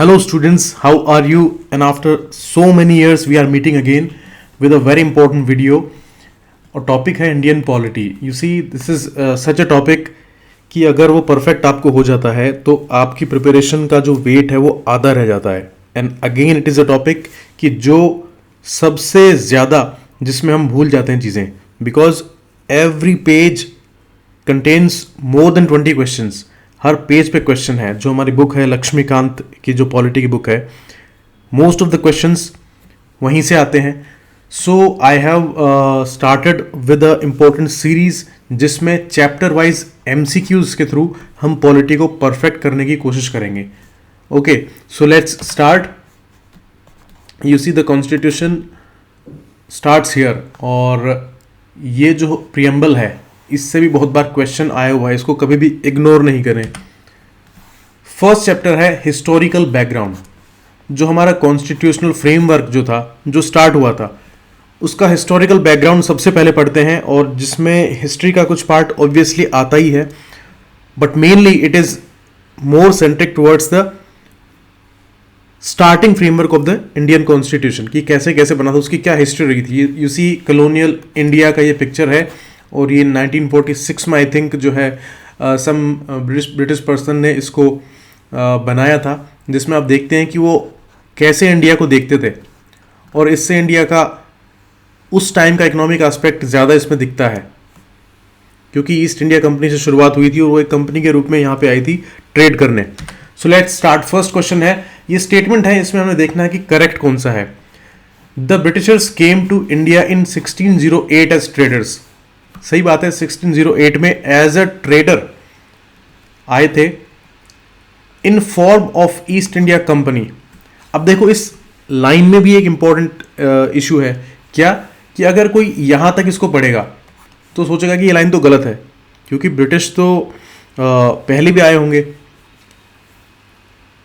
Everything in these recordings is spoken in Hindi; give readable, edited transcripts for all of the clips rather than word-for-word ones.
Hello, students. How are you? And after so many years, we are meeting again with a very important video. और टॉपिक है Indian polity. You see this is such a topic कि अगर वो परफेक्ट आपको हो जाता है तो आपकी प्रिपरेशन का जो वेट है वो आधा रह जाता है. And again it is a topic कि जो सबसे ज़्यादा जिसमें हम भूल जाते हैं चीज़ें, because every page contains more than 20 questions. Her page पे क्वेश्चन है. जो हमारी बुक है लक्ष्मीकांत की, जो पॉलिटी की बुक है, मोस्ट ऑफ द क्वेश्चंस वहीं से आते हैं. So I have started with a important series जिसमें चैप्टर वाइज MCQs के थ्रू हम पॉलिटी को परफेक्ट करने की कोशिश करेंगे. Okay, so let's start. You see the constitution starts here. और ये जो प्रियम्बल है इससे भी बहुत बार क्वेश्चन आया हुआ है, इसको कभी भी इग्नोर नहीं करें. फर्स्ट चैप्टर है हिस्टोरिकल बैकग्राउंड. जो हमारा कॉन्स्टिट्यूशनल फ्रेमवर्क जो था, जो स्टार्ट हुआ था, उसका हिस्टोरिकल बैकग्राउंड सबसे पहले पढ़ते हैं. और जिसमें हिस्ट्री का कुछ पार्ट ऑब्वियसली आता ही है, but mainly it is more centric towards the starting framework of the Indian constitution, कि कैसे कैसे बना था, उसकी क्या हिस्ट्री रही थी. यू सी कॉलोनियल इंडिया का ये पिक्चर है और ये 1946 में आई थिंक जो है सम ब्रिटिश पर्सन ने इसको बनाया था, जिसमें आप देखते हैं कि वो कैसे इंडिया को देखते थे. और इससे इंडिया का उस टाइम का इकोनॉमिक एस्पेक्ट ज़्यादा इसमें दिखता है, क्योंकि ईस्ट इंडिया कंपनी से शुरुआत हुई थी और वो एक कंपनी के रूप में यहाँ पे आई थी ट्रेड करने. सो लेट्स स्टार्ट. फर्स्ट क्वेश्चन है, ये स्टेटमेंट है, इसमें हमें देखना है कि करेक्ट कौन सा है. The Britishers came to India in 1608 as traders. सही बात है, 1608 में एज अ ट्रेडर आए थे in form of east India company. अब देखो इस लाइन में भी एक इंपॉर्टेंट इशू है. क्या कि अगर कोई यहां तक इसको पढ़ेगा तो सोचेगा कि ये लाइन तो गलत है, क्योंकि ब्रिटिश तो पहले भी आए होंगे.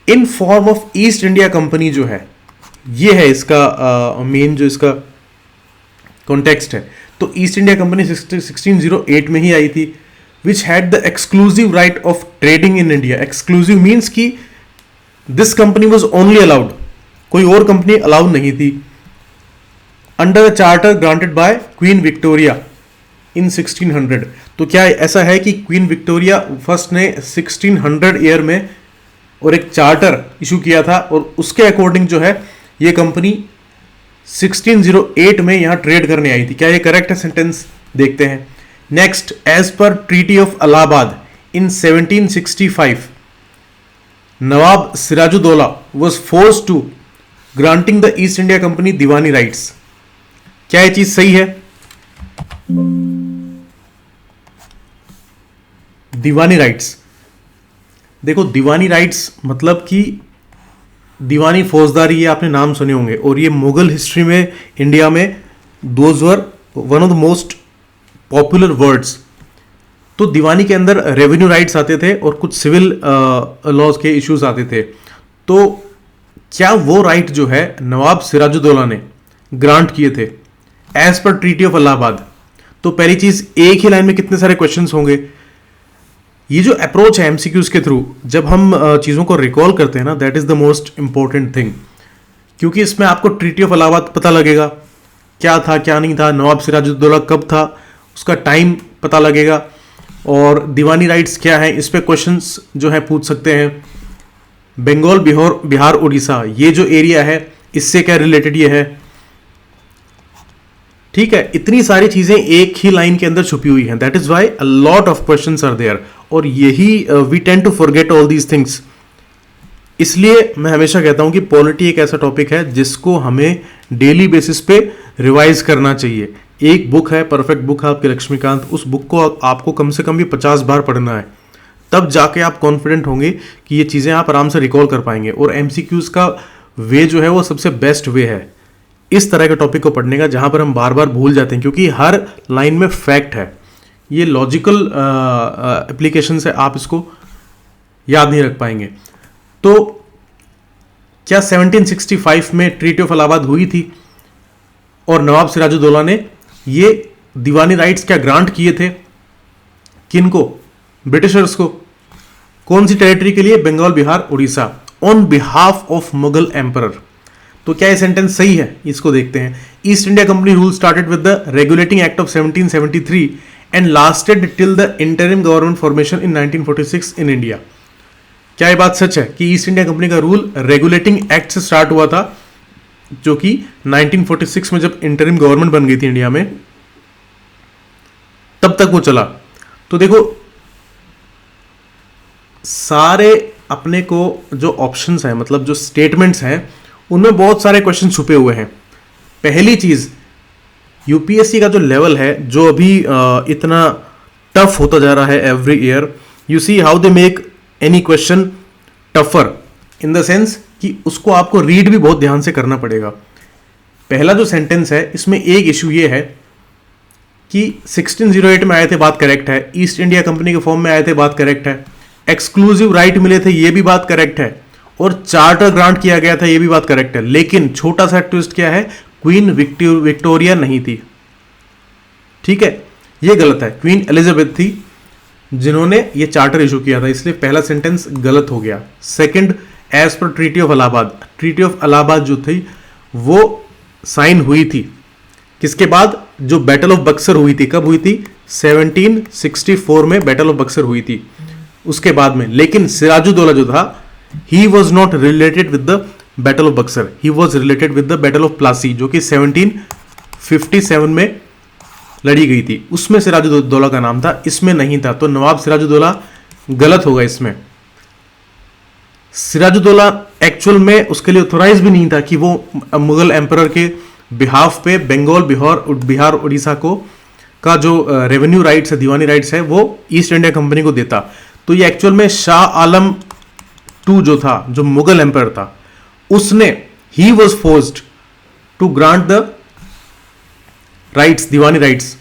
In form of east India company जो है, ये है इसका मेन जो इसका कॉन्टेक्स्ट है. तो ईस्ट इंडिया कंपनी 1608 में ही आई थी, which had the exclusive right of trading in India. Exclusive means कि this company was only allowed, कोई और कंपनी अलाउड नहीं थी, under a charter granted by Queen Victoria in 1600. तो क्या ऐसा है कि क्वीन विक्टोरिया फर्स्ट ने 1600 ईयर में और एक चार्टर इशू किया था, और उसके अकॉर्डिंग जो है ये कंपनी 1608 में यहां ट्रेड करने आई थी. क्या ये करेक्ट है सेंटेंस? देखते हैं. Next, as per treaty of Allahabad in 1765 Nawab Sirajuddaulah was forced to granting the East India Company Diwani rights. क्या ये चीज सही है? दीवानी राइट्स, देखो दीवानी राइट्स मतलब कि दीवानी फौजदारी, ये आपने नाम सुने होंगे, और ये मुगल हिस्ट्री में इंडिया में those were one of the most popular words. तो दीवानी के अंदर रेवेन्यू राइट्स आते थे और कुछ सिविल लॉज के इश्यूज आते थे. तो क्या वो राइट जो है नवाब सिराजुद्दौला ने ग्रांट किए थे as per treaty of Allahabad? तो पहली चीज, एक ही लाइन में कितने सारे क्वेश्चंस होंगे. ये जो अप्रोच है MCQs के थ्रू, जब हम चीज़ों को रिकॉल करते हैं ना, that is the most important thing, क्योंकि इसमें आपको ट्रीटी ऑफ इलाहाबाद पता लगेगा, क्या था क्या नहीं था, नवाब सिराजुद्दौला कब था, उसका टाइम पता लगेगा, और दीवानी राइट्स क्या है, इस पे क्वेश्चंस जो है पूछ सकते हैं. बंगाल, बिहार, उड़ीसा, ये जो एरिया है इससे क्या रिलेटेड ये है. ठीक है, इतनी सारी चीजें एक ही लाइन के अंदर छुपी हुई हैं. That is why a lot of questions are there, और यही we tend to forget all these things. इसलिए मैं हमेशा कहता हूं कि पॉलिटी एक ऐसा टॉपिक है जिसको हमें डेली बेसिस पे रिवाइज करना चाहिए. एक बुक है, परफेक्ट बुक है आपकी लक्ष्मीकांत, उस बुक को आपको कम से कम भी 50 बार पढ़ना है, तब जाके आप कॉन्फिडेंट होंगे कि ये चीज़ें आप आराम से रिकॉल कर पाएंगे. और MCQs का वे जो है वो सबसे बेस्ट वे है इस तरह के टॉपिक को पढ़ने का, जहां पर हम बार बार भूल जाते हैं, क्योंकि हर लाइन में फैक्ट है. ये लॉजिकल एप्लीकेशन से आप इसको याद नहीं रख पाएंगे. तो क्या 1765 में ट्रीटी ऑफ इलाहाबाद हुई थी और नवाब सिराजुद्दौला ने ये दीवानी राइट्स क्या ग्रांट किए थे? किनको? ब्रिटिशर्स को. कौन सी टेरिटरी के लिए? Bengal, Bihar, Orissa. On behalf of Mughal emperor. तो क्या ये सेंटेंस सही है, इसको देखते हैं। East India Company rule started with the regulating act of 1773 and lasted till the interim government formation in 1946 in India. क्या ये बात सच है कि ईस्ट इंडिया कंपनी का रूल रेगुलेटिंग एक्ट से स्टार्ट हुआ था, जो कि 1946 में जब इंटरिम गवर्नमेंट बन गई थी इंडिया में, तब तक वो चला? तो देखो, सारे अपने को जो ऑप्शंस हैं, मतलब जो स्टेटमेंट्स हैं, उनमें बहुत सारे क्वेश्चन छुपे हुए हैं। पहली चीज, यूपीएससी का जो लेवल है, जो अभी इतना टफ होता जा रहा है every year, you see how they make any question tougher in the sense कि उसको आपको रीड भी बहुत ध्यान से करना पड़ेगा। पहला जो सेंटेंस है, इसमें एक इशू ये है कि 1608 में आए थे, बात करेक्ट है। ईस्ट इंडिया कंपनी के फॉर्म में आए थे, बात करेक्ट है। एक्सक्लूसिव राइट मिले थे, ये भी बात करेक्ट है। और चार्टर ग्रांट किया गया था, ये भी बात करेक्ट है। लेकिन छोटा सा ट्विस्ट क्या है, क्वीन विक्टोरिया नहीं थी। ठीक है, ये गलत है। क्वीन एलिजाबेथ थी जिन्होंने ये चार्टर इशू किया था, इसलिए पहला सेंटेंस गलत हो गया। Second, as per treaty of Allahabad, treaty of Allahabad जो थी वो साइन हुई थी किसके बाद? जो बैटल ऑफ बक्सर हुई थी। कब हुई थी? 1764 में बैटल ऑफ बक्सर हुई थी, उसके बाद में। लेकिन सिराजुद्दौला जो था, he was not related with the battle of Buxar, he was related with the battle of Plassey, जो कि 1757 में लड़ी गई थी। उसमें सिराजुद्दौला का नाम था, इसमें नहीं था। तो नवाब सिराजुद्दौला गलत होगा इसमें। सिराजुद्दौला एक्चुअल में उसके लिए ऑथोराइज भी नहीं था कि वो मुगल एम्परर के बिहाफ पे बंगाल, बिहार, उड़ीसा को का जो रेवेन्यू राइट्स है, दीवानी राइट्स है, वो ईस्ट इंडिया कंपनी को देता। तो ये एक्चुअल में शाह आलम II जो था, जो मुगल एम्परर था, उसने ही was forced to grant the rights, Diwani rights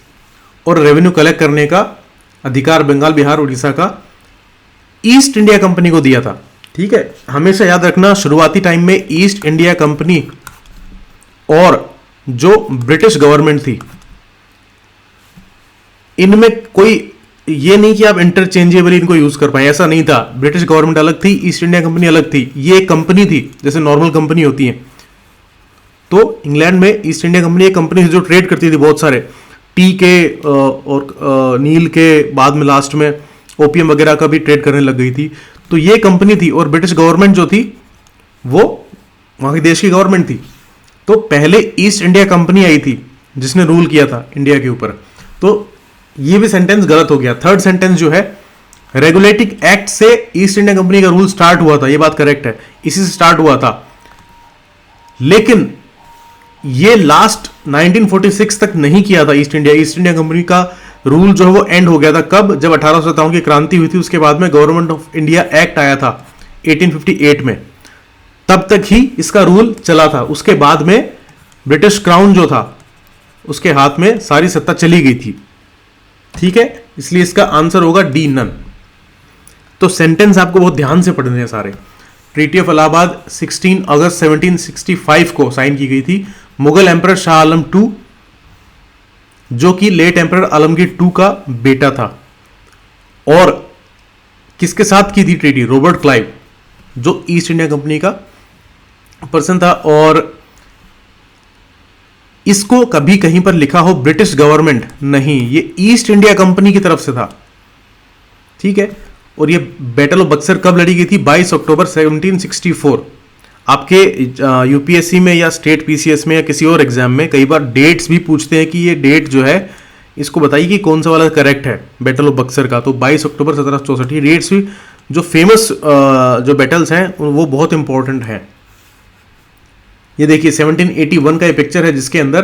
और रेवेन्यू कलेक्ट करने का अधिकार बंगाल, बिहार, उड़ीसा का ईस्ट इंडिया कंपनी को दिया था। ठीक है, हमेशा याद रखना, शुरुआती टाइम में ईस्ट इंडिया कंपनी और जो ब्रिटिश गवर्नमेंट थी, इनमें कोई ये नहीं कि आप इंटरचेंजेबली इनको यूज कर पाए, ऐसा नहीं था। ब्रिटिश गवर्नमेंट अलग थी, ईस्ट इंडिया कंपनी अलग थी। ये एक कंपनी थी, जैसे नॉर्मल कंपनी होती है। तो इंग्लैंड में ईस्ट इंडिया कंपनी एक कंपनी जो ट्रेड करती थी बहुत सारे टी के और नील के, बाद में लास्ट में ओपीएम वगैरह का भी ट्रेड करने लग गई थी। तो ये कंपनी थी, और ब्रिटिश गवर्नमेंट जो थी वो वहां के देश की गवर्नमेंट थी। तो पहले ईस्ट इंडिया कंपनी आई थी जिसने रूल किया था इंडिया के ऊपर। तो ये भी सेंटेंस गलत हो गया। थर्ड सेंटेंस जो है, रेगुलेटिंग एक्ट से ईस्ट इंडिया कंपनी का रूल स्टार्ट हुआ था, ये बात करेक्ट है, इसी से स्टार्ट हुआ था। लेकिन ये लास्ट 1946 तक नहीं किया था ईस्ट इंडिया कंपनी का रूल जो है वो एंड हो गया था। कब? जब 1857 की क्रांति हुई थी, उसके बाद में गवर्नमेंट ऑफ इंडिया एक्ट आया था 1858 में, तब तक ही इसका रूल चला था। उसके बाद में ब्रिटिश क्राउन जो था उसके हाथ में सारी सत्ता चली गई थी। ठीक है, इसलिए इसका आंसर होगा डी, नन। तो सेंटेंस आपको बहुत ध्यान से पढ़ने हैं सारे। ट्रीटी ऑफ इलाहाबाद 16 अगस्त 1765 को साइन की गई थी। मुगल एम्परर शाह आलम II, जो कि लेट एम्परर आलमगीर II का बेटा था। और किसके साथ की थी ट्रीटी? रॉबर्ट क्लाइव, जो ईस्ट इंडिया कंपनी का पर्सन था। और इसको कभी कहीं पर लिखा हो ब्रिटिश गवर्नमेंट, नहीं, ये ईस्ट इंडिया कंपनी की तरफ से था। ठीक है, और ये बैटल ऑफ बक्सर कब लड़ी गई थी? 22 अक्टूबर 1764। आपके यूपीएससी में या स्टेट पीसीएस में या किसी और एग्जाम में कई बार डेट्स भी पूछते हैं कि ये डेट जो है इसको बताइए कि कौन सा वाला करेक्ट है बैटल ऑफ बक्सर का। तो 22 अक्टूबर 1764। ये डेट्स भी जो फेमस जो बैटल्स हैं वो बहुत इंपॉर्टेंट हैं। ये देखिए 1781 का ये पिक्चर है जिसके अंदर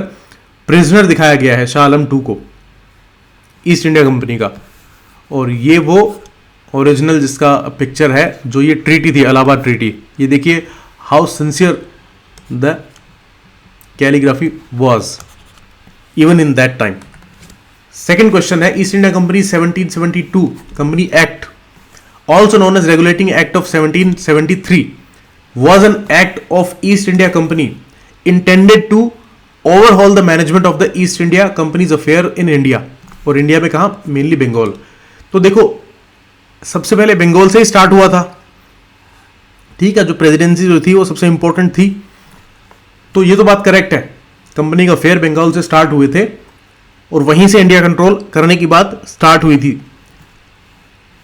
प्रिजनर दिखाया गया है शाह आलम II को, ईस्ट इंडिया कंपनी का। और ये वो ओरिजिनल जिसका पिक्चर है जो ये ट्रीटी थी, इलाहाबाद ट्रीटी। ये देखिए how sincere the calligraphy was even in that time. Second question है, East India Company 1772 company act, also known as regulating act of 1773, was an act of East India Company intended to overhaul the management of the East India Company's affair in India। और इंडिया में कहा? मेनली बंगाल। तो देखो, सबसे पहले बंगाल से ही स्टार्ट हुआ था, ठीक है, जो प्रेसिडेंसी जो थी वो सबसे इंपॉर्टेंट थी। तो ये तो बात करेक्ट है, कंपनी का फेयर बंगाल से स्टार्ट हुए थे और वहीं से इंडिया कंट्रोल करने की बात स्टार्ट हुई थी।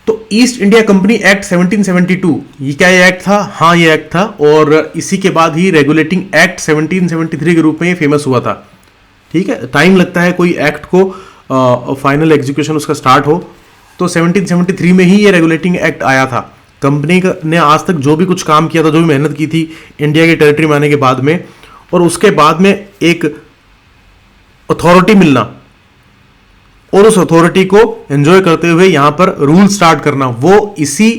तो ईस्ट इंडिया कंपनी एक्ट 1772, ये क्या ये एक्ट था? हाँ ये एक्ट था, और इसी के बाद ही रेगुलेटिंग एक्ट 1773 के रूप में ये फेमस हुआ था। ठीक है, टाइम लगता है कोई एक्ट को फाइनल एग्जीक्यूशन उसका स्टार्ट हो, तो 1773 में ही ये रेगुलेटिंग एक्ट आया था। कंपनी ने आज तक जो भी कुछ काम किया था, जो भी मेहनत की थी इंडिया की टेरिटरी में आने के बाद में, और उसके बाद में एक अथॉरिटी मिलना और उस अथॉरिटी को एंजॉय करते हुए यहां पर रूल स्टार्ट करना, वो इसी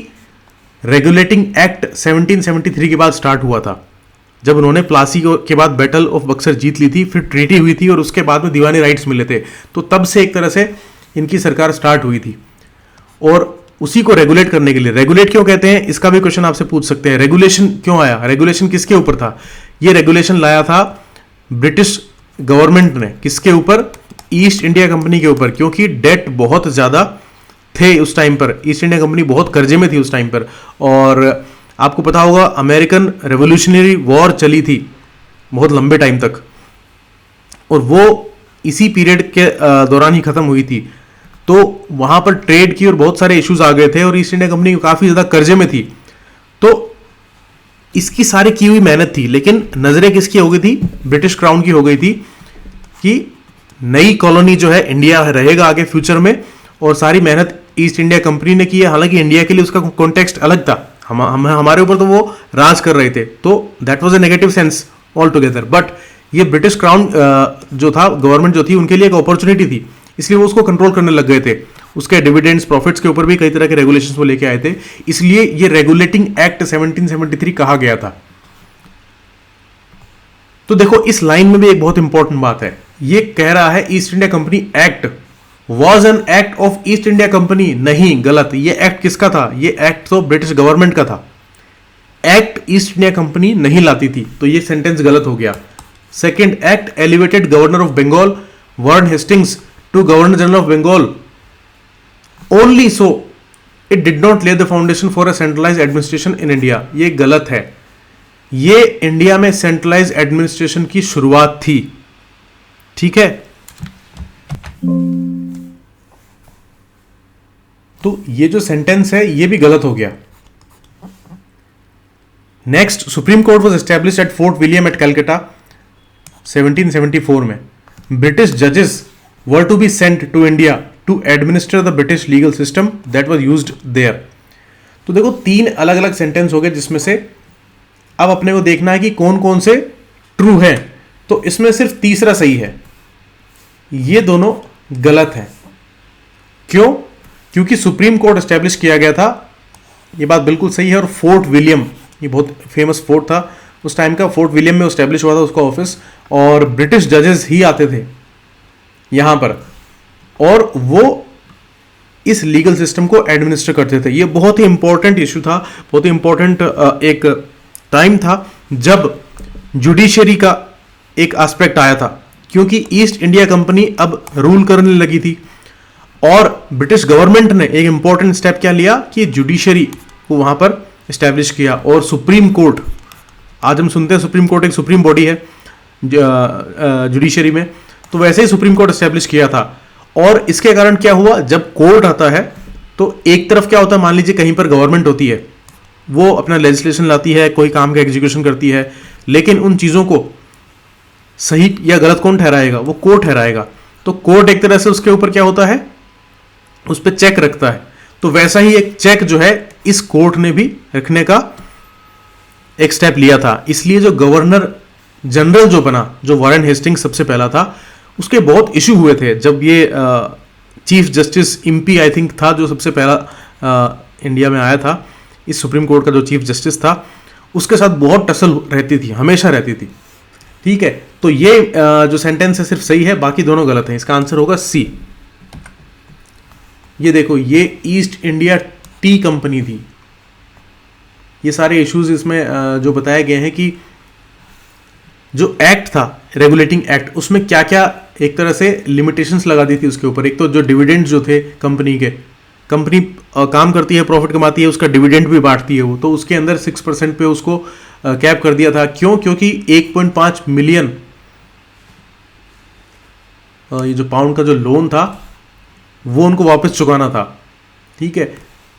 रेगुलेटिंग एक्ट 1773 के बाद स्टार्ट हुआ था, जब उन्होंने प्लासी के बाद बैटल ऑफ बक्सर जीत ली थी, फिर ट्रीटी हुई थी और उसके बाद में दीवानी राइट्स मिले थे। तो तब से एक तरह से इनकी सरकार स्टार्ट हुई थी, और उसी को रेगुलेट करने के लिए, रेगुलेट क्यों कहते हैं इसका भी क्वेश्चन आपसे पूछ सकते हैं। रेगुलेशन क्यों आया? रेगुलेशन किसके ऊपर था? ये रेगुलेशन लाया था ब्रिटिश गवर्नमेंट ने। किसके ऊपर? ईस्ट इंडिया कंपनी के ऊपर, क्योंकि डेट बहुत ज्यादा थे उस टाइम पर। ईस्ट इंडिया कंपनी बहुत कर्जे में थी उस टाइम पर, और आपको पता होगा अमेरिकन रेवोल्यूशनरी वॉर चली थी बहुत लंबे टाइम तक, और वो इसी पीरियड के दौरान ही खत्म हुई थी। तो वहां पर ट्रेड की और बहुत सारे इश्यूज आ गए थे, और ईस्ट इंडिया कंपनी काफी ज्यादा कर्जे में थी। तो इसकी सारी की हुई मेहनत थी, लेकिन नजरें किसकी हो गई थी? ब्रिटिश क्राउन की हो गई थी कि नई कॉलोनी जो है इंडिया रहेगा आगे फ्यूचर में, और सारी मेहनत ईस्ट इंडिया कंपनी ने की है। हालांकि इंडिया के लिए उसका कॉन्टेक्स्ट अलग था, हमारे ऊपर तो वो राज कर रहे थे, तो that was a negative sense all together. But ये ब्रिटिश क्राउन जो था, गवर्नमेंट जो थी, उनके लिए एक अपॉर्चुनिटी थी, इसलिए वो उसको कंट्रोल करने लग गए थे। उसके डिविडेंड्स, प्रॉफिट्स के ऊपर भी कई तरह के रेगुलेशंस वो लेके आए थे, इसलिए ये रेगुलेटिंग एक्ट 1773 कहा गया था। तो देखो इस लाइन में भी एक बहुत इंपॉर्टेंट बात है, ये कह रहा है East India company act was an act of east India company. नहीं, गलत। ये एक्ट किसका था? ये एक्ट तो ब्रिटिश गवर्नमेंट का था, एक्ट ईस्ट इंडिया कंपनी नहीं लाती थी, तो ये सेंटेंस गलत हो गया। Second, act elevated governor of Bengal Warren Hastings to governor general of Bengal only so it did not lay the foundation for a centralised administration in India. ये गलत है, ये इंडिया में सेंट्रलाइज्ड एडमिनिस्ट्रेशन की शुरुआत थी। ठीक है, तो ये जो सेंटेंस है ये भी गलत हो गया। Next, Supreme Court was established at Fort William at Calcutta 1774 में। ब्रिटिश जजेस were to be sent to India to administer the British legal system that was used there. तो देखो तीन अलग अलग सेंटेंस हो गए, जिसमें से अब अपने को देखना है कि कौन कौन से ट्रू हैं। तो इसमें सिर्फ तीसरा सही है, ये दोनों गलत हैं। क्यों? क्योंकि सुप्रीम कोर्ट एस्टेब्लिश किया गया था, ये बात बिल्कुल सही है। और फोर्ट विलियम, ये बहुत फेमस फोर्ट था उस टाइम का, फोर्ट विलियम में एस्टेब्लिश हुआ था उसका ऑफिस, और ब्रिटिश जजेस ही आते थे यहां पर, और वो इस लीगल सिस्टम को एडमिनिस्टर करते थे। ये बहुत ही इंपॉर्टेंट इशू था, बहुत ही इंपॉर्टेंट एक टाइम था जब जुडिशरी का एक एस्पेक्ट आया था, क्योंकि ईस्ट इंडिया कंपनी अब रूल करने लगी थी, और ब्रिटिश गवर्नमेंट ने एक इंपॉर्टेंट स्टेप क्या लिया कि जुडिशरी को वहां पर एस्टेब्लिश किया। और सुप्रीम कोर्ट, आज हम सुनते हैं सुप्रीम कोर्ट एक सुप्रीम बॉडी है जुडिशरी में, तो वैसे ही सुप्रीम कोर्ट एस्टेब्लिश किया था। और इसके कारण क्या हुआ, जब कोर्ट आता है तो एक तरफ क्या होता है, मान लीजिए कहीं पर गवर्नमेंट होती है, वो अपना लेजिस्लेशन लाती है, कोई काम का एग्जीक्यूशन करती है, लेकिन उन चीजों को सही या गलत कौन ठहराएगा? वो कोर्ट ठहराएगा। तो कोर्ट एक तरह से उसके ऊपर क्या होता है, उस पर चेक रखता है। तो वैसा ही एक चेक जो है इस कोर्ट ने भी रखने का एक स्टेप लिया था। इसलिए जो गवर्नर जनरल जो बना, जो वारन हेस्टिंग्स सबसे पहला था, उसके बहुत इशू हुए थे। जब ये चीफ जस्टिस इम्पी आई थिंक था जो सबसे पहला इंडिया में आया था, इस सुप्रीम कोर्ट का जो चीफ जस्टिस था, उसके साथ बहुत टसल रहती थी, हमेशा रहती थी। ठीक है, तो ये जो सेंटेंस है सिर्फ सही है, बाकी दोनों गलत हैं। इसका आंसर होगा सी। ये देखो, ये ईस्ट इंडिया टी कंपनी थी। ये सारे इश्यूज इसमें जो बताए गए हैं कि जो एक्ट था रेगुलेटिंग एक्ट, उसमें क्या क्या एक तरह से लिमिटेशंस लगा दी थी उसके ऊपर। एक तो जो डिविडेंड जो थे कंपनी के, कंपनी काम करती है, प्रॉफिट कमाती है, उसका डिविडेंड भी बांटती है वो, तो उसके अंदर 6% पे उसको कैप कर दिया था। क्यों? क्योंकि 1.5 मिलियन ये जो पाउंड का जो लोन था वो उनको वापस चुकाना था। ठीक है,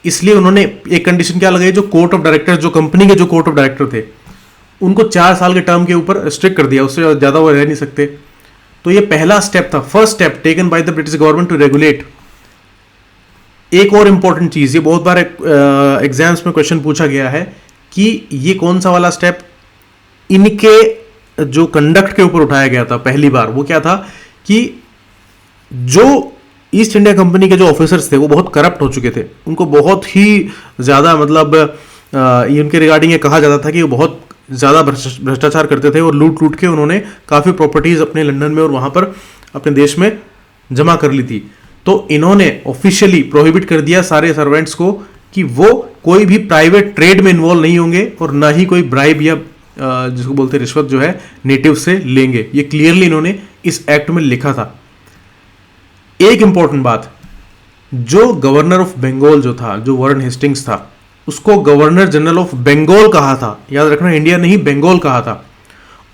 इसलिए उन्होंने एक कंडीशन क्या लगाई, जो कोर्ट ऑफ डायरेक्टर, जो कंपनी के जो कोर्ट ऑफ डायरेक्टर थे, उनको 4 साल के टर्म के ऊपर रिस्ट्रिक्ट कर दिया, उससे ज़्यादा वो रह नहीं सकते। तो ये पहला स्टेप था, first step taken by the British government to regulate. एक और इंपॉर्टेंट चीज़, ये बहुत बार एग्जाम्स में क्वेश्चन पूछा गया है कि ये कौन सा वाला स्टेप इनके जो कंडक्ट के ऊपर उठाया गया था पहली बार, वो क्या था कि जो ईस्ट इंडिया कंपनी के जो ऑफिसर्स थे वो बहुत करप्ट हो चुके थे, उनको बहुत ही ज़्यादा मतलब ये उनके रिगार्डिंग ये कहा जाता था कि वो बहुत ज़्यादा भ्रष्टाचार करते थे और लूट लूट के उन्होंने काफ़ी प्रॉपर्टीज़ अपने लंदन में और वहाँ पर अपने देश में जमा कर ली थी। तो इन्होंने ऑफिशियली प्रोहिबिट कर दिया सारे सर्वेंट्स को कि वो कोई भी प्राइवेट ट्रेड में इन्वॉल्व नहीं होंगे और ना ही कोई ब्राइब या जिसको बोलते हैं रिश्वत जो है नेटिव से लेंगे। ये क्लियरली इन्होंने इस एक्ट में लिखा था। एक इंपॉर्टेंट बात, जो गवर्नर ऑफ बंगाल जो था, जो वॉरेन हेस्टिंग्स था, उसको गवर्नर जनरल ऑफ बंगाल कहा था, याद रखना, इंडिया नहीं बंगाल कहा था।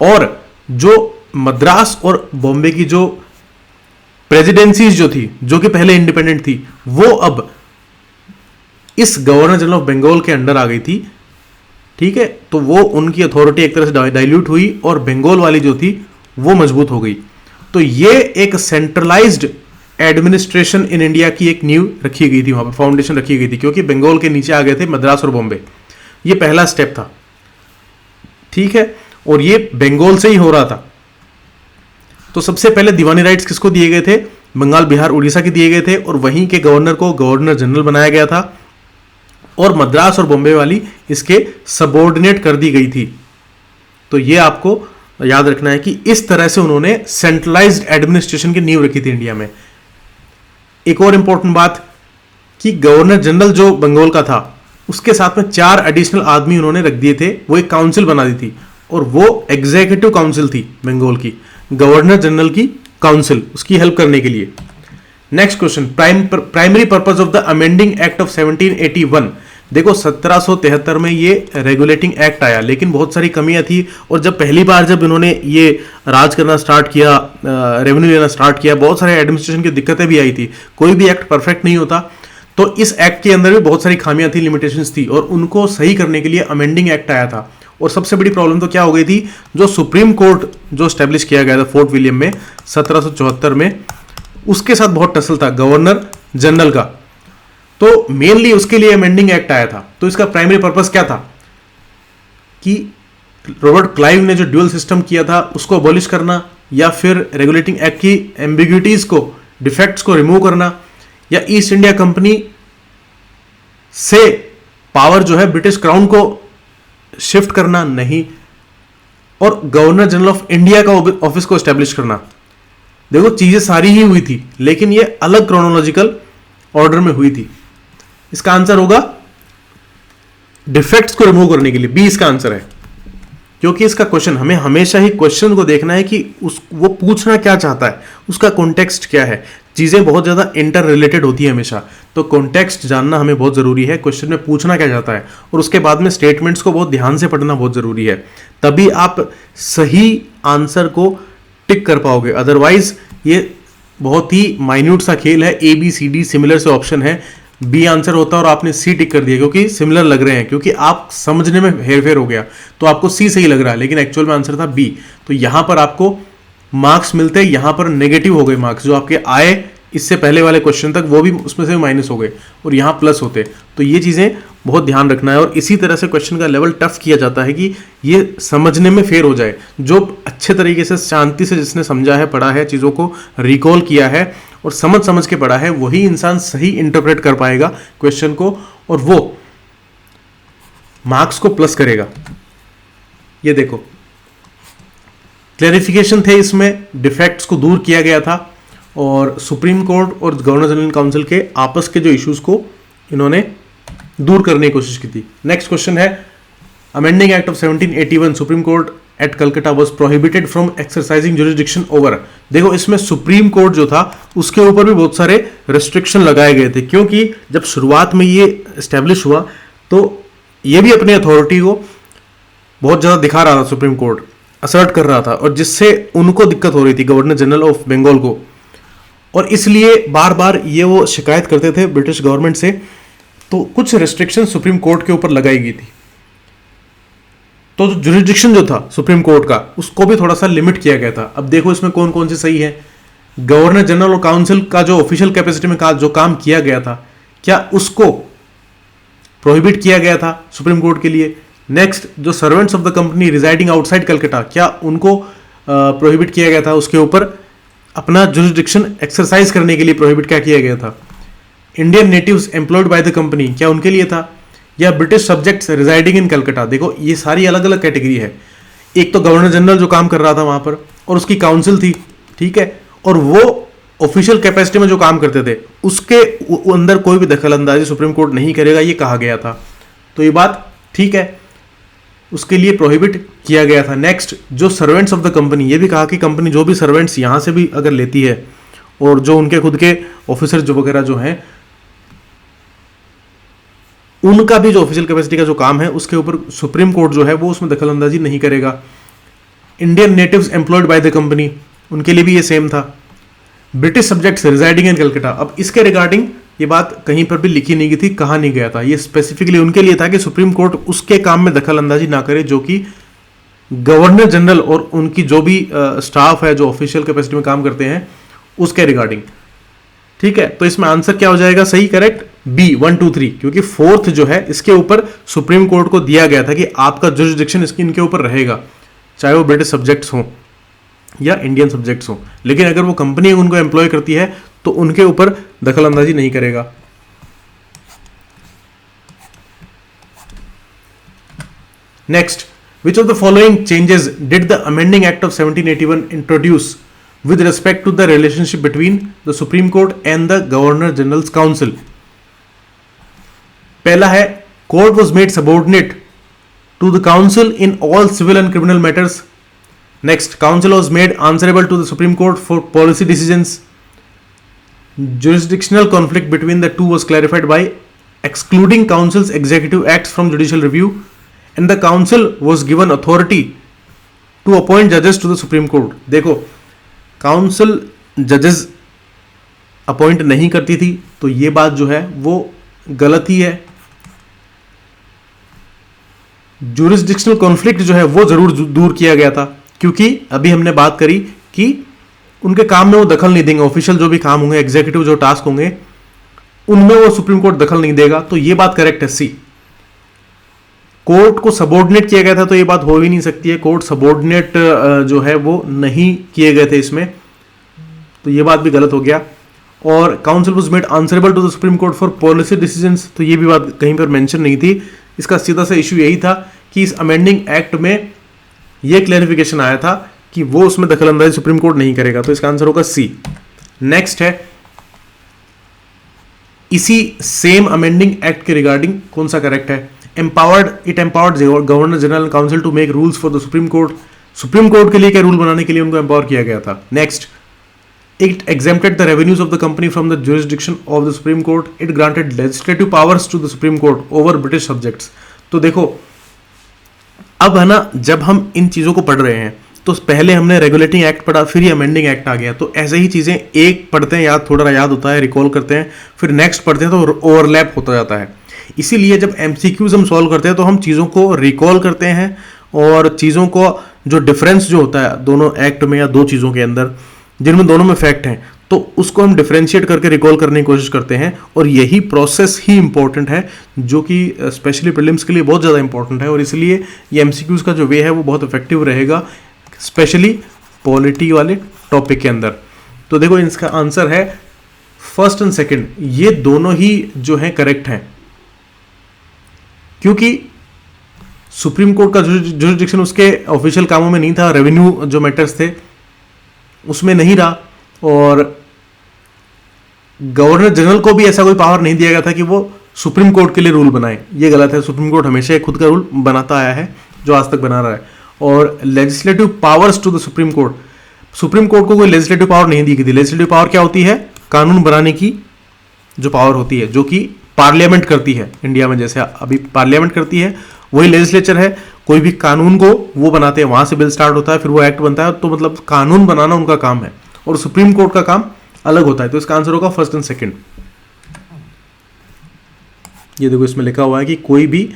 और जो मद्रास और बॉम्बे की जो प्रेसिडेंसीज जो थी, जो कि पहले इंडिपेंडेंट थी, वो अब इस गवर्नर जनरल ऑफ बंगाल के अंडर आ गई थी। ठीक है, तो वो उनकी अथॉरिटी एक तरह से डाइल्यूट हुई और बंगाल वाली जो थी वो मजबूत हो गई। तो ये एक सेंट्रलाइज्ड एडमिनिस्ट्रेशन इन इंडिया की एक नींव रखी गई थी, वहां पर फाउंडेशन रखी गई थी, क्योंकि बंगाल के नीचे आ गए थे मद्रास और बॉम्बे। ये पहला स्टेप था। ठीक है, और ये बंगाल से ही हो रहा था। तो सबसे पहले दीवानी राइट्स किसको दिए गए थे? बंगाल, बिहार, उड़ीसा के दिए गए थे, और वहीं के गवर्नर को गवर्नर जनरल बनाया गया था, और मद्रास और बॉम्बे वाली इसके सबॉर्डिनेट कर दी गई थी। तो ये आपको याद रखना है कि इस तरह से उन्होंने सेंट्रलाइज्ड एडमिनिस्ट्रेशन की नींव रखी थी इंडिया में। एक और इंपॉर्टेंट बात कि गवर्नर जनरल जो बंगाल का था, उसके साथ में 4 एडिशनल आदमी उन्होंने रख दिए थे, वो एक काउंसिल बना दी थी, और वो एग्जीक्यूटिव काउंसिल थी बंगाल की, गवर्नर जनरल की काउंसिल, उसकी हेल्प करने के लिए। Next question, primary purpose of the amending act of 1781। देखो 1773 में ये रेगुलेटिंग एक्ट आया, लेकिन बहुत सारी कमियां थी, और जब पहली बार जब इन्होंने ये राज करना स्टार्ट किया, रेवेन्यू लेना स्टार्ट किया, बहुत सारे एडमिनिस्ट्रेशन की दिक्कतें भी आई थी। कोई भी एक्ट परफेक्ट नहीं होता, तो इस एक्ट के अंदर भी बहुत सारी खामियां थी, लिमिटेशंस थी, और उनको सही करने के लिए अमेंडिंग एक्ट आया था। और सबसे बड़ी प्रॉब्लम तो क्या हो गई थी, जो सुप्रीम कोर्ट जो स्टैब्लिश किया गया था फोर्ट विलियम में 1774 में, उसके साथ बहुत टसल था गवर्नर जनरल का। तो मेनली उसके लिए अमेंडिंग एक्ट आया था। तो इसका प्राइमरी पर्पस क्या था कि रॉबर्ट क्लाइव ने जो ड्यूअल सिस्टम किया था उसको अबॉलिश करना, या फिर रेगुलेटिंग एक्ट की एम्बिग्यूटीज को, डिफेक्ट्स को रिमूव करना, या ईस्ट इंडिया कंपनी से पावर जो है ब्रिटिश क्राउन को शिफ्ट करना, नहीं, और गवर्नर जनरल ऑफ इंडिया का ऑफिस को एस्टेब्लिश करना। देखो चीजें सारी ही हुई थी, लेकिन ये अलग क्रोनोलॉजिकल ऑर्डर में हुई थी। इसका आंसर होगा डिफेक्ट्स को रिमूव करने के लिए, बी इसका आंसर है। क्योंकि इसका क्वेश्चन, हमें हमेशा ही क्वेश्चन को देखना है कि वो पूछना क्या चाहता है, उसका कॉन्टेक्स्ट क्या है। चीजें बहुत ज्यादा इंटर रिलेटेड होती है हमेशा, तो कॉन्टेक्स्ट जानना हमें बहुत जरूरी है, क्वेश्चन में पूछना क्या चाहता है, और उसके बाद में स्टेटमेंट्स को बहुत ध्यान से पढ़ना बहुत जरूरी है, तभी आप सही आंसर को टिक कर पाओगे। अदरवाइज ये बहुत ही माइन्यूट सा खेल है, A B C D similar से ऑप्शन है, बी आंसर होता और आपने सी टिक कर दिया क्योंकि सिमिलर लग रहे हैं, क्योंकि आप समझने में हेरफेर हो गया, तो आपको सी सही लग रहा है, लेकिन एक्चुअल में आंसर था बी। तो यहां पर आपको मार्क्स मिलते, यहां पर नेगेटिव हो गए मार्क्स, जो आपके आए इससे पहले वाले क्वेश्चन तक वो भी उसमें से माइनस हो गए, और यहां प्लस होते। तो ये चीजें बहुत ध्यान रखना है, और इसी तरह से क्वेश्चन का लेवल टफ किया जाता है कि ये समझने में फेर हो जाए। जो अच्छे तरीके से शांति से जिसने समझा है, पढ़ा है, चीज़ों को रिकॉल किया है और समझ के पढ़ा है, वही इंसान सही इंटरप्रेट कर पाएगा क्वेश्चन को, और वो मार्क्स को प्लस करेगा। ये देखो क्लैरिफिकेशन थे इसमें, डिफेक्ट्स को दूर किया गया था, और सुप्रीम कोर्ट और गवर्नर जनरल काउंसिल के आपस के जो इश्यूज को इन्होंने दूर करने की कोशिश की थी। नेक्स्ट क्वेश्चन है, amending act of 1781 supreme court at Calcutta was prohibited from exercising jurisdiction over. देखो इसमें सुप्रीम कोर्ट जो था उसके ऊपर भी बहुत सारे रेस्ट्रिक्शन लगाए गए थे, क्योंकि जब शुरुआत में ये एस्टेब्लिश हुआ तो ये भी अपनी अथॉरिटी को बहुत ज़्यादा दिखा रहा था, सुप्रीम कोर्ट असर्ट कर रहा था, और जिससे उनको दिक्कत हो रही थी गवर्नर जनरल ऑफ बंगाल को, और इसलिए बार बार ये वो शिकायत करते थे ब्रिटिश गवर्नमेंट से। तो कुछ रेस्ट्रिक्शन सुप्रीम कोर्ट के ऊपर लगाई गई थी। तो जुरिसडिक्शन जो था सुप्रीम कोर्ट का उसको भी थोड़ा सा लिमिट किया गया था। अब देखो इसमें कौन कौन से सही है। गवर्नर जनरल और काउंसिल का जो ऑफिशियल कैपेसिटी में जो काम किया गया था, क्या उसको प्रोहिबिट किया गया था सुप्रीम कोर्ट के लिए। नेक्स्ट, जो servants of the company residing outside Calcutta, क्या उनको प्रोहिबिट किया गया था, उसके ऊपर अपना जुरिसडिक्शन एक्सरसाइज करने के लिए प्रोहिबिट क्या किया गया था। Indian natives employed by the company, क्या उनके लिए था, या ब्रिटिश सब्जेक्ट्स रिजाइडिंग इन कलकत्ता। देखो ये सारी अलग अलग कैटेगरी है। एक तो गवर्नर जनरल जो काम कर रहा था वहां पर, और उसकी काउंसिल थी, ठीक है, और वो ऑफिशियल कैपेसिटी में जो काम करते थे उसके अंदर कोई भी दखल अंदाजी सुप्रीम कोर्ट नहीं करेगा, ये कहा गया था। तो ये बात ठीक है, उसके लिए प्रोहिबिट किया गया था। नेक्स्ट, जो सर्वेंट्स ऑफ द कंपनी, ये भी कहा कि कंपनी जो भी सर्वेंट्स यहाँ से भी अगर लेती है और जो उनके खुद के ऑफिसर जो वगैरह जो हैं, उनका भी जो ऑफिशियल कैपेसिटी का जो काम है उसके ऊपर सुप्रीम कोर्ट जो है वो उसमें दखल अंदाजी नहीं करेगा। Indian natives employed by the company, उनके लिए भी ये सेम था। ब्रिटिश सब्जेक्ट्स रिजाइडिंग इन कलकत्ता, अब इसके रिगार्डिंग ये बात कहीं पर भी लिखी नहीं गई थी, कहा नहीं गया था। ये स्पेसिफिकली उनके लिए था कि सुप्रीम कोर्ट उसके काम में दखल अंदाजी ना करे जो कि गवर्नर जनरल और उनकी जो भी स्टाफ है जो ऑफिशियल कैपेसिटी में काम करते हैं उसके रिगार्डिंग। ठीक है, तो इसमें आंसर क्या हो जाएगा सही, करेक्ट, बी 1 2 3, क्योंकि फोर्थ जो है इसके ऊपर सुप्रीम कोर्ट को दिया गया था कि आपका जुरिसडिक्शन इसकी इनके ऊपर रहेगा, चाहे वो ब्रिटिश सब्जेक्ट्स हों या इंडियन सब्जेक्ट्स हों, लेकिन अगर वो कंपनी उनको एम्प्लॉय करती है तो उनके ऊपर दखल अंदाजी नहीं करेगा। Next, which of the following changes did the amending act of 1781 introduce with respect to the relationship between the Supreme Court and the Governor General's Council? पहला है, court was made subordinate to the council in all civil and criminal matters. Next, council was made answerable to the Supreme Court for policy decisions. Jurisdictional conflict between the two was clarified by excluding council's executive acts from judicial review, and the council was given authority to appoint judges to the Supreme Court. देखो, काउंसिल जजेस अपॉइंट नहीं करती थी, तो ये बात जो है वो गलत ही है। जुरिसडिक्शनल कॉन्फ्लिक्ट जो है वो जरूर दूर किया गया था, क्योंकि अभी हमने बात करी कि उनके काम में वो दखल नहीं देंगे, ऑफिशियल जो भी काम होंगे, एग्जीक्यूटिव जो टास्क होंगे उनमें वो सुप्रीम कोर्ट दखल नहीं देगा, तो ये बात करेक्ट है, सी। कोर्ट को सबॉर्डिनेट किया गया था तो ये बात हो ही नहीं सकती है, कोर्ट सबॉर्डिनेट जो है वो नहीं किए गए थे इसमें, तो ये बात भी गलत हो गया। और council was made answerable to the Supreme Court for policy decisions, तो ये भी बात कहीं पर मेंशन नहीं थी। इसका सीधा सा इशू यही था कि इस अमेंडिंग एक्ट में ये क्लैरिफिकेशन आया था कि वो उसमें दखल अंदाजी सुप्रीम कोर्ट नहीं करेगा, तो इसका आंसर होगा सी। नेक्स्ट है, इसी सेम अमेंडिंग एक्ट के रिगार्डिंग कौन सा करेक्ट है। It empowered Governor General council to make rules for the Supreme Court, Supreme Court के लिए क्या रूल बनाने के लिए उनको एम्पावर किया गया था। Next, it exempted the revenues of the company from the jurisdiction of the Supreme Court, it granted legislative powers to the Supreme Court over British subjects. तो देखो अब है ना, जब हम इन चीजों को पढ़ रहे हैं तो पहले हमने रेगुलेटिंग एक्ट पढ़ा, फिर ये अमेंडिंग एक्ट आ गया, तो ऐसे ही चीजें एक पढ़ते हैं याद थोड़ा याद होता है, रिकॉल करते हैं, फिर नेक्स्ट पढ़ते हैं तो ओवरलैप होता जाता है। इसीलिए जब एमसीक्यूज हम सॉल्व करते हैं तो हम चीज़ों को रिकॉल करते हैं, और चीज़ों को जो डिफरेंस जो होता है दोनों एक्ट में या दो चीज़ों के अंदर जिनमें दोनों में फैक्ट हैं, तो उसको हम डिफरेंशिएट करके रिकॉल करने की कोशिश करते हैं, और यही प्रोसेस ही इंपॉर्टेंट है जो कि स्पेशली प्रीलिम्स के लिए बहुत ज़्यादा इंपॉर्टेंट है, और इसलिए ये एमसीक्यूज का जो वे है वो बहुत इफेक्टिव रहेगा स्पेशली पॉलिटी वाले टॉपिक के अंदर। तो देखो इसका आंसर है फर्स्ट एंड सेकंड, ये दोनों ही जो है करेक्ट हैं, क्योंकि सुप्रीम कोर्ट का जुरिसडिक्शन उसके ऑफिशियल कामों में नहीं था, रेवेन्यू जो मैटर्स थे उसमें नहीं रहा, और गवर्नर जनरल को भी ऐसा कोई पावर नहीं दिया गया था कि वो सुप्रीम कोर्ट के लिए रूल बनाए, ये गलत है। सुप्रीम कोर्ट हमेशा खुद का रूल बनाता आया है जो आज तक बना रहा है। और legislative powers to the Supreme Court. Supreme Court को कोई लेजिस्लेटिव पावर नहीं दी गई थी। लेजिस्लेटिव पावर क्या होती है? कानून बनाने की जो पावर होती है, जो कि पार्लियामेंट करती है। इंडिया में जैसे अभी पार्लियामेंट करती है, वही लेजिस्लेचर है। कोई भी कानून को वो बनाते हैं, वहां से बिल स्टार्ट होता है, फिर वो एक्ट बनता है। तो मतलब कानून बनाना उनका काम है, और सुप्रीम कोर्ट का काम अलग होता है। तो इसका आंसर होगा फर्स्ट एंड सेकंड। ये देखो इसमें लिखा हुआ है कि कोई भी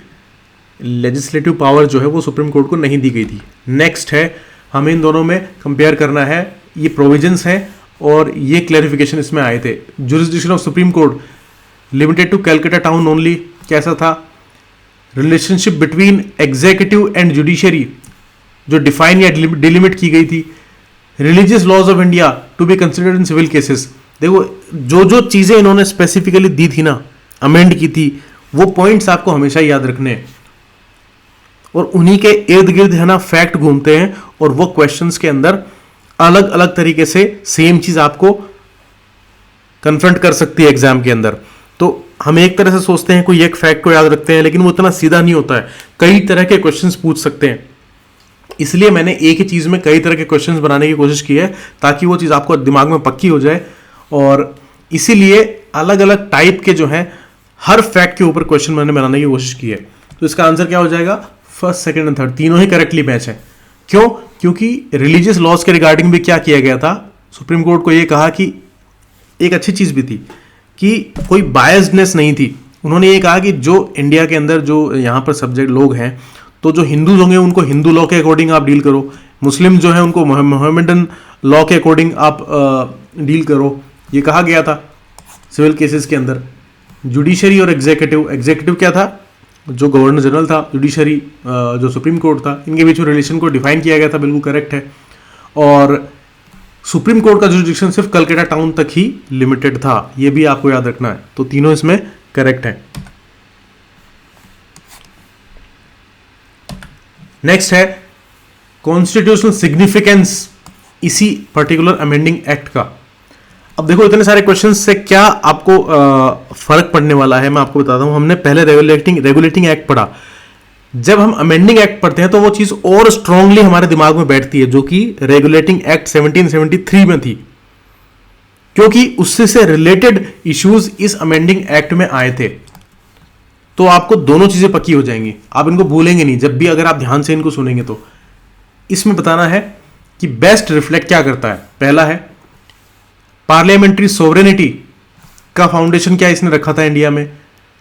लेजिस्लेटिव पावर जो है वो सुप्रीम कोर्ट को नहीं दी गई थी। नेक्स्ट है, हमें इन दोनों में कंपेयर करना है। ये प्रोविजंस हैं और ये क्लैरिफिकेशन इसमें आए थे। Jurisdiction of Supreme Court limited to Calcutta town only, कैसा था? Relationship between executive and judiciary जो डिफाइन या डिलिमिट की गई थी। Religious laws of India to be considered in civil cases. देखो जो जो चीजें इन्होंने स्पेसिफिकली दी थी ना, अमेंड की थी, वो पॉइंट्स आपको हमेशा याद रखने हैं, और उन्हीं के इर्द गिर्द है ना फैक्ट घूमते हैं, और वो क्वेश्चंस के अंदर अलग अलग तरीके से सेम चीज आपको कन्फ्रंट कर सकती है एग्जाम के अंदर। तो हम एक तरह से सोचते हैं, कोई एक फैक्ट को याद रखते हैं, लेकिन वो इतना सीधा नहीं होता है। कई तरह के क्वेश्चंस पूछ सकते हैं, इसलिए मैंने एक ही चीज में कई तरह के क्वेश्चंस बनाने की कोशिश की है, ताकि वो चीज आपको दिमाग में पक्की हो जाए। और इसीलिए अलग अलग टाइप के जो है हर फैक्ट के ऊपर क्वेश्चन मैंने बनाने की कोशिश की है। तो इसका आंसर क्या हो जाएगा? फर्स्ट, सेकंड एंड थर्ड तीनों ही करेक्टली मैच है। क्यों? क्योंकि रिलीजियस लॉज के रिगार्डिंग भी क्या किया गया था, सुप्रीम कोर्ट को यह कहा कि एक अच्छी चीज भी थी कि कोई बायस्डनेस नहीं थी। उन्होंने ये कहा कि जो इंडिया के अंदर जो यहाँ पर सब्जेक्ट लोग हैं, तो जो हिंदूज होंगे उनको हिंदू लॉ के अकॉर्डिंग आप डील करो, मुस्लिम जो है उनको मोहम्मदन लॉ के अकॉर्डिंग आप डील करो, ये कहा गया था सिविल केसेस के अंदर। जुडिशरी और एग्जीक्यूटिव, एग्जीक्यूटिव क्या था? जो गवर्नर जनरल था, जुडिशरी जो सुप्रीम कोर्ट था, इनके बीच में रिलेशन को डिफाइन किया गया था, बिल्कुल करेक्ट है। और सुप्रीम कोर्ट का जुरिडिक्शन सिर्फ कलकत्ता टाउन तक ही लिमिटेड था, ये भी आपको याद रखना है। तो तीनों इसमें करेक्ट है। नेक्स्ट है कॉन्स्टिट्यूशनल सिग्निफिकेंस इसी पर्टिकुलर अमेंडिंग एक्ट का। अब देखो इतने सारे क्वेश्चंस से क्या आपको फर्क पड़ने वाला है, मैं आपको बताता हूं। हमने पहले रेगुलेटिंग एक्ट पढ़ा, जब हम अमेंडिंग एक्ट पढ़ते हैं तो वो चीज और स्ट्रांगली हमारे दिमाग में बैठती है, जो कि रेगुलेटिंग एक्ट 1773 में थी, क्योंकि उससे से रिलेटेड इश्यूज इस अमेंडिंग एक्ट में आए थे। तो आपको दोनों चीजें पक्की हो जाएंगी, आप इनको भूलेंगे नहीं जब भी अगर आप ध्यान से इनको सुनेंगे। तो इसमें बताना है कि बेस्ट रिफ्लेक्ट क्या करता है। पहला है पार्लियामेंट्री सोवरेनिटी का फाउंडेशन क्या इसने रखा था इंडिया में।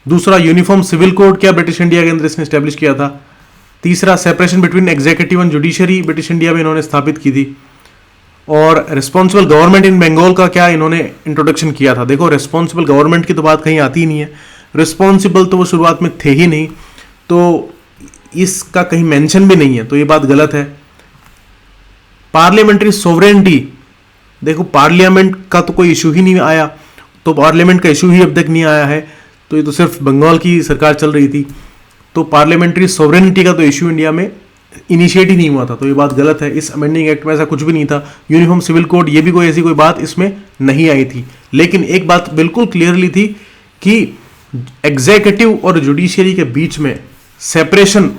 दूसरा, यूनिफॉर्म सिविल कोड क्या ब्रिटिश इंडिया के अंदर इसने स्टैब्लिश किया था। तीसरा, separation between executive and judiciary British India में इन्होंने स्थापित की थी। और रिस्पॉन्सिबल गवर्नमेंट इन बंगाल का क्या इन्होंने इंट्रोडक्शन किया था। देखो रिस्पॉन्सिबल गवर्नमेंट की तो बात कहीं आती ही नहीं है, रिस्पॉन्सिबल तो वो शुरुआत में थे ही नहीं, तो इसका कहीं मेंशन भी नहीं है, तो ये बात गलत है। पार्लियामेंट्री सोवरेनिटी, देखो पार्लियामेंट का तो कोई इशू ही नहीं आया, तो पार्लियामेंट का इशू ही अब तक नहीं आया है, तो ये तो सिर्फ बंगाल की सरकार चल रही थी, तो पार्लियामेंट्री सोवरेनिटी का तो इशू इंडिया में इनिशिएट ही नहीं हुआ था, तो ये बात गलत है। इस अमेंडिंग एक्ट में ऐसा कुछ भी नहीं था। यूनिफॉर्म सिविल कोड, ये भी कोई ऐसी कोई बात इसमें नहीं आई थी। लेकिन एक बात बिल्कुल क्लियरली थी कि एग्जीक्यूटिव और जुडिशियरी के बीच में सेपरेशन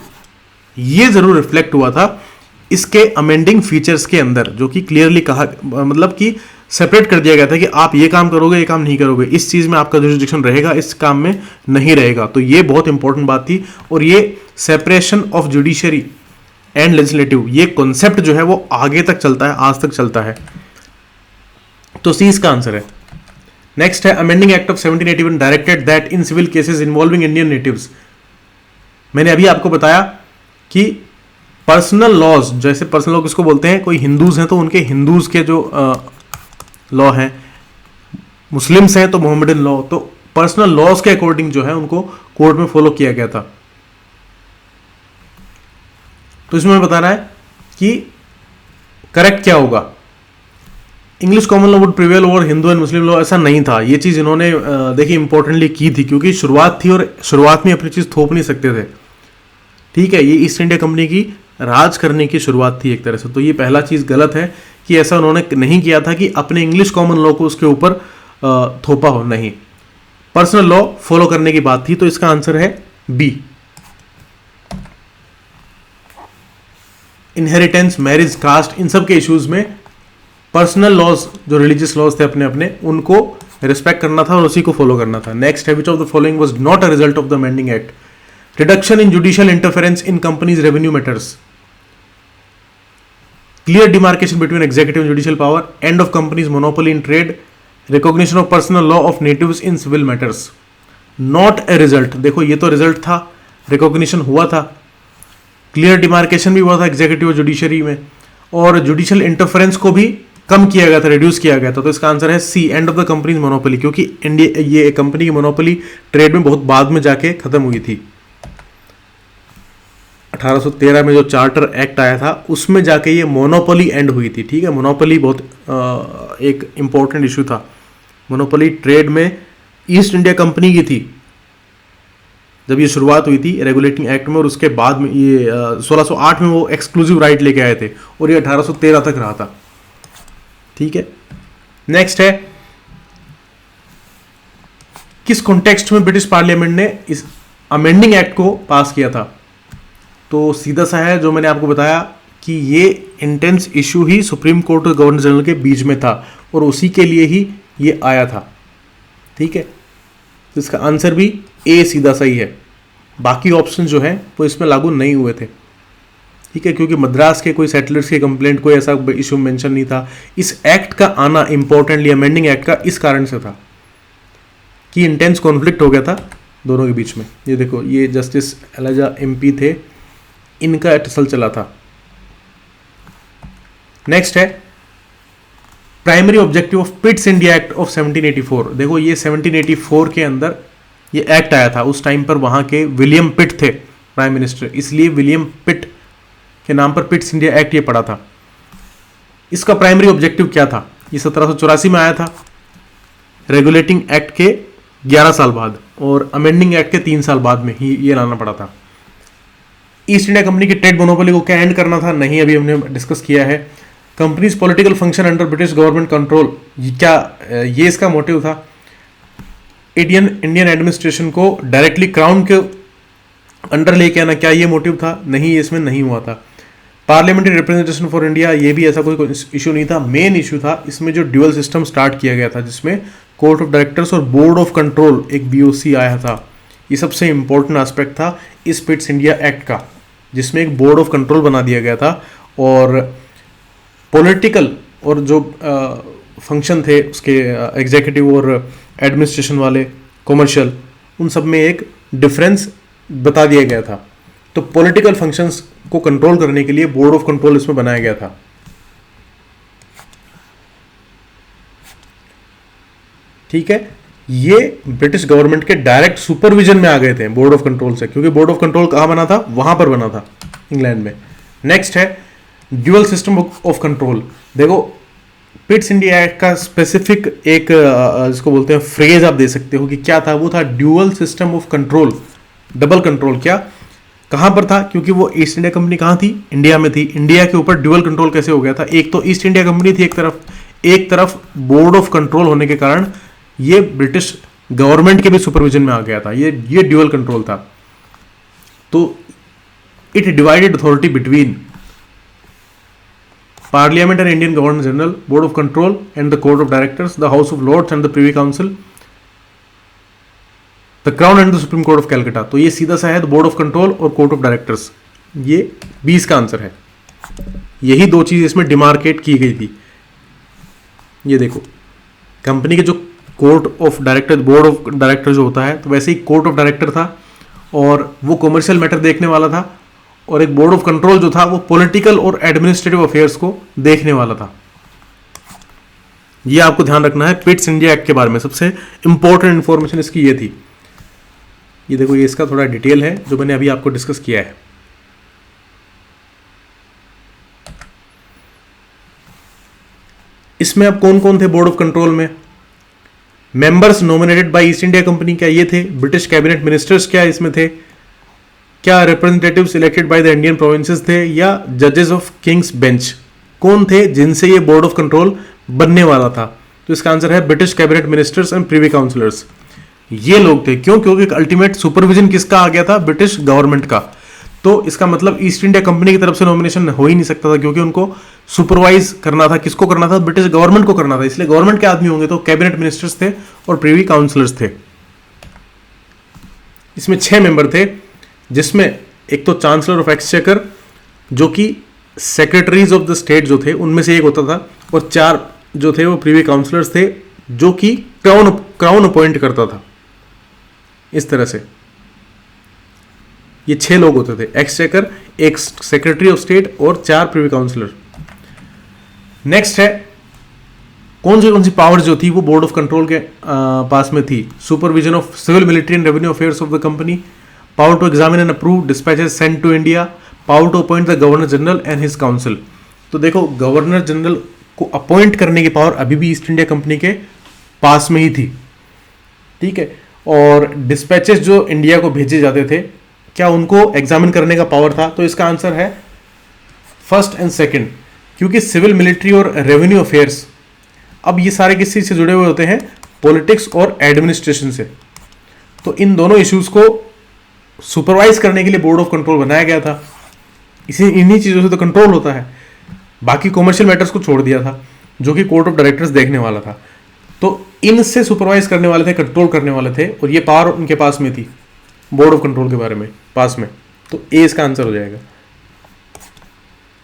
ये जरूर रिफ्लेक्ट हुआ था इसके अमेंडिंग फीचर्स के अंदर, जो कि क्लियरली कहा, मतलब कि सेपरेट कर दिया गया था कि आप ये काम करोगे, ये काम नहीं करोगे, इस चीज में आपका जुरिडिक्शन रहेगा, इस काम में नहीं रहेगा। तो ये बहुत इंपॉर्टेंट बात थी। और ये separation of judiciary and legislative, ये कॉन्सेप्ट जो है वो आगे तक चलता है, आज तक चलता है। तो सी इसका आंसर है। नेक्स्ट है amending act of 1781 directed that in civil cases involving Indian natives. मैंने अभी आपको बताया कि पर्सनल लॉज, जैसे पर्सनल लॉ किसको बोलते हैं, कोई हिंदूज हैं तो उनके हिंदूज के जो लॉ हैं, मुस्लिम्स हैं तो मोहम्मदन लॉ, तो पर्सनल लॉज के अकॉर्डिंग जो है उनको कोर्ट में फॉलो किया गया था। तो इसमें बताना है कि करेक्ट क्या होगा। English common law would prevail over Hindu and Muslim law, ऐसा नहीं था। ये चीज इन्होंने देखिए इंपॉर्टेंटली की थी, क्योंकि शुरुआत थी और शुरुआत में अपनी चीज थोप नहीं सकते थे। ठीक है, ये ईस्ट इंडिया कंपनी की राज करने की शुरुआत थी एक तरह से। तो ये पहला चीज गलत है कि ऐसा उन्होंने नहीं किया था कि अपने इंग्लिश कॉमन लॉ को उसके ऊपर थोपा हो, नहीं, पर्सनल लॉ फॉलो करने की बात थी। तो इसका आंसर है बी। इनहेरिटेंस, मैरिज, कास्ट, इन सब के इश्यूज में पर्सनल लॉज जो रिलीजियस लॉज थे अपने अपने, उनको रिस्पेक्ट करना था और उसी को फॉलो करना था। नेक्स्ट है, which of the following was not a result of the amending act? Reduction in judicial interference in companies revenue matters, clear demarcation between executive and judicial power, end of companies monopoly in trade, recognition of personal law of natives in civil matters. Not a result, देखो ये तो रिजल्ट था, रिकॉग्निशन हुआ था, क्लियर डिमार्केशन भी हुआ था एग्जीक्यूटिव और जुडिशरी में, और जुडिशियल इंटरफेरेंस को भी कम किया गया था, रिड्यूस किया गया था। तो इसका आंसर है C, end of the company's monopoly, क्योंकि इंडिया ये कंपनी की मोनोपोली ट्रेड में बहुत बाद में जाके खत्म हुई थी। 1813 में जो चार्टर एक्ट आया था उसमें जाके ये मोनोपोली एंड हुई थी। ठीक है, मोनोपोली बहुत एक इंपॉर्टेंट इशू था। मोनोपोली ट्रेड में ईस्ट इंडिया कंपनी की थी जब ये शुरुआत हुई थी रेगुलेटिंग एक्ट में, और उसके बाद में ये 1608 में वो एक्सक्लूसिव राइट लेके आए थे, और ये 1813 तक रहा था। ठीक है, नेक्स्ट है, किस कॉन्टेक्स्ट में ब्रिटिश पार्लियामेंट ने इस अमेंडिंग एक्ट को पास किया था? तो सीधा सा है, जो मैंने आपको बताया कि ये इंटेंस इशू ही सुप्रीम कोर्ट और गवर्नर जनरल के बीच में था, और उसी के लिए ही ये आया था। ठीक है, तो इसका आंसर भी ए सीधा सही है। बाकी ऑप्शन जो है वो इसमें लागू नहीं हुए थे। ठीक है, क्योंकि मद्रास के कोई सेटलर्स की कंप्लेंट, कोई ऐसा इशू मेंशन नहीं था। इस एक्ट का आना इंपॉर्टेंटली अमेंडिंग एक्ट का इस कारण से था कि इंटेंस कॉन्फ्लिक्ट हो गया था दोनों के बीच में। ये देखो, ये जस्टिस एलाजा एमपी थे, इनका टसल चला था। नेक्स्ट है, primary objective of Pitt's India act of 1784। देखो, ये 1784 के अंदर ये एक्ट आया था। उस टाइम पर वहां के विलियम पिट थे प्राइम मिनिस्टर, इसलिए विलियम पिट के नाम पर पिट्स इंडिया एक्ट ये पड़ा था। इसका प्राइमरी ऑब्जेक्टिव क्या था? ये 1784 में आया था, रेगुलेटिंग एक्ट के 11 साल बाद, और अमेंडिंग एक्ट के 3 साल बाद में ही ये लाना पड़ा था। ईस्ट इंडिया कंपनी की ट्रेड मोनोपोली को क्या एंड करना था? नहीं, अभी हमने डिस्कस किया है। Companies political function under British government control, क्या ये इसका मोटिव था? इंडियन एडमिनिस्ट्रेशन को डायरेक्टली क्राउन के अंडर लेके आना, क्या ये मोटिव था? नहीं, इसमें नहीं हुआ था। पार्लियामेंट्री रिप्रेजेंटेशन फॉर इंडिया, ये भी ऐसा कोई इशू नहीं था। मेन इशू था इसमें जो ड्यूअल सिस्टम स्टार्ट किया गया था, जिसमें कोर्ट ऑफ डायरेक्टर्स और बोर्ड ऑफ कंट्रोल, एक बीओसी आया था। ये सबसे इंपॉर्टेंट एस्पेक्ट था इस पिट्स इंडिया एक्ट का, जिसमें एक बोर्ड ऑफ कंट्रोल बना दिया गया था, और पॉलिटिकल और जो फंक्शन थे उसके एग्जीक्यूटिव और एडमिनिस्ट्रेशन वाले, कॉमर्शियल, उन सब में एक डिफरेंस बता दिया गया था। तो पॉलिटिकल फंक्शंस को कंट्रोल करने के लिए बोर्ड ऑफ कंट्रोल इसमें बनाया गया था। ठीक है, ये ब्रिटिश गवर्नमेंट के डायरेक्ट सुपरविजन में आ गए थे बोर्ड ऑफ कंट्रोल से, क्योंकि बोर्ड ऑफ कंट्रोल कहां बना था? वहां पर बना था, इंग्लैंड में। नेक्स्ट है ड्यूअल सिस्टम ऑफ कंट्रोल। देखो, पिट्स इंडिया एक्ट का स्पेसिफिक एक जिसको बोलते हैं फ्रेज आप दे सकते हो कि क्या था? वो था dual system of control, double control. क्या, कहां पर था? क्योंकि वो ईस्ट इंडिया कंपनी कहां थी? इंडिया में थी। इंडिया के ऊपर ड्यूअल कंट्रोल कैसे हो गया था? एक तो ईस्ट इंडिया कंपनी थी एक तरफ बोर्ड ऑफ कंट्रोल होने के कारण ये ब्रिटिश गवर्नमेंट के भी सुपरविजन में आ गया था। ये ड्यूअल कंट्रोल था। तो it divided authority between Parliament and Indian Governor General, Board of Control and the Court of Directors, the House of Lords and the Privy Council, the Crown and the Supreme Court of Calcutta। तो ये सीधा सा है बोर्ड ऑफ कंट्रोल और कोर्ट ऑफ डायरेक्टर्स। ये 20 का आंसर है। यही दो चीज इसमें डिमार्केट की गई थी। ये देखो, कंपनी के जो court of director, board of director जो होता है, तो वैसे ही कोर्ट ऑफ डायरेक्टर था, और वो कॉमर्शियल मैटर देखने वाला था, और एक बोर्ड ऑफ कंट्रोल जो था वो पॉलिटिकल और एडमिनिस्ट्रेटिव अफेयर्स को देखने वाला था। ये आपको ध्यान रखना है पिट्स इंडिया एक्ट के बारे में। सबसे इंपॉर्टेंट इंफॉर्मेशन इसकी ये थी। ये देखो, ये इसका थोड़ा डिटेल है जो मैंने अभी आपको डिस्कस किया है। इसमें अब कौन कौन थे बोर्ड ऑफ कंट्रोल में? Members nominated by east India company, क्या ये थे? ब्रिटिश कैबिनेट मिनिस्टर्स क्या इसमें थे? क्या representatives elected by the Indian provinces थे, या जजेस ऑफ किंग्स बेंच? कौन थे जिनसे ये बोर्ड ऑफ कंट्रोल बनने वाला था? तो इसका आंसर है British cabinet ministers and privy councillors. ये लोग थे। क्यों? क्योंकि अल्टीमेट सुपरविजन किसका आ गया था? ब्रिटिश गवर्नमेंट का। तो इसका मतलब ईस्ट इंडिया कंपनी की तरफ से नॉमिनेशन हो ही नहीं सकता था, क्योंकि उनको सुपरवाइज करना था, किसको करना था, ब्रिटिश गवर्नमेंट को करना था। इसलिए गवर्नमेंट के आदमी होंगे तो कैबिनेट मिनिस्टर्स थे और प्रीवी काउंसलर्स थे। इसमें 6 मेंबर थे, जिसमें एक तो चांसलर ऑफ एक्सचेकर, जो कि सेक्रेटरीज ऑफ द स्टेट जो थे उनमें से एक होता था, और 4 जो थे वो प्रीवी काउंसलर्स थे, जो कि क्राउन अपॉइंट करता था। इस तरह से ये 6 लोग होते थे, एक्सचेकर, एक सेक्रेटरी ऑफ स्टेट और 4 प्रीवी काउंसलर। नेक्स्ट है कौन सी पावर जो थी वो बोर्ड ऑफ कंट्रोल के पास में थी। Supervision of civil, military and revenue affairs of the company, power to examine and approve dispatches sent to India, power to appoint the Governor General and his council. तो देखो, गवर्नर जनरल को अपॉइंट करने की पावर अभी भी ईस्ट इंडिया कंपनी के पास में ही थी, ठीक है। और डिस्पैचेस जो इंडिया को भेजे जाते थे, क्या उनको एग्जामिन करने का पावर था? तो इसका आंसर है फर्स्ट एंड सेकंड, क्योंकि सिविल, मिलिट्री और रेवेन्यू अफेयर्स अब ये सारे किस चीज से जुड़े हुए होते हैं? पॉलिटिक्स और एडमिनिस्ट्रेशन से। तो इन दोनों इश्यूज को सुपरवाइज करने के लिए बोर्ड ऑफ कंट्रोल बनाया गया था। इन्हीं चीजों से तो कंट्रोल होता है। बाकी कॉमर्शियल मैटर्स को छोड़ दिया था, जो कि कोर्ट ऑफ डायरेक्टर्स देखने वाला था। तो इनसे सुपरवाइज करने वाले थे, कंट्रोल करने वाले थे, और ये पावर उनके पास में थी बोर्ड ऑफ कंट्रोल के बारे में, पास में। तो ए इसका आंसर हो जाएगा।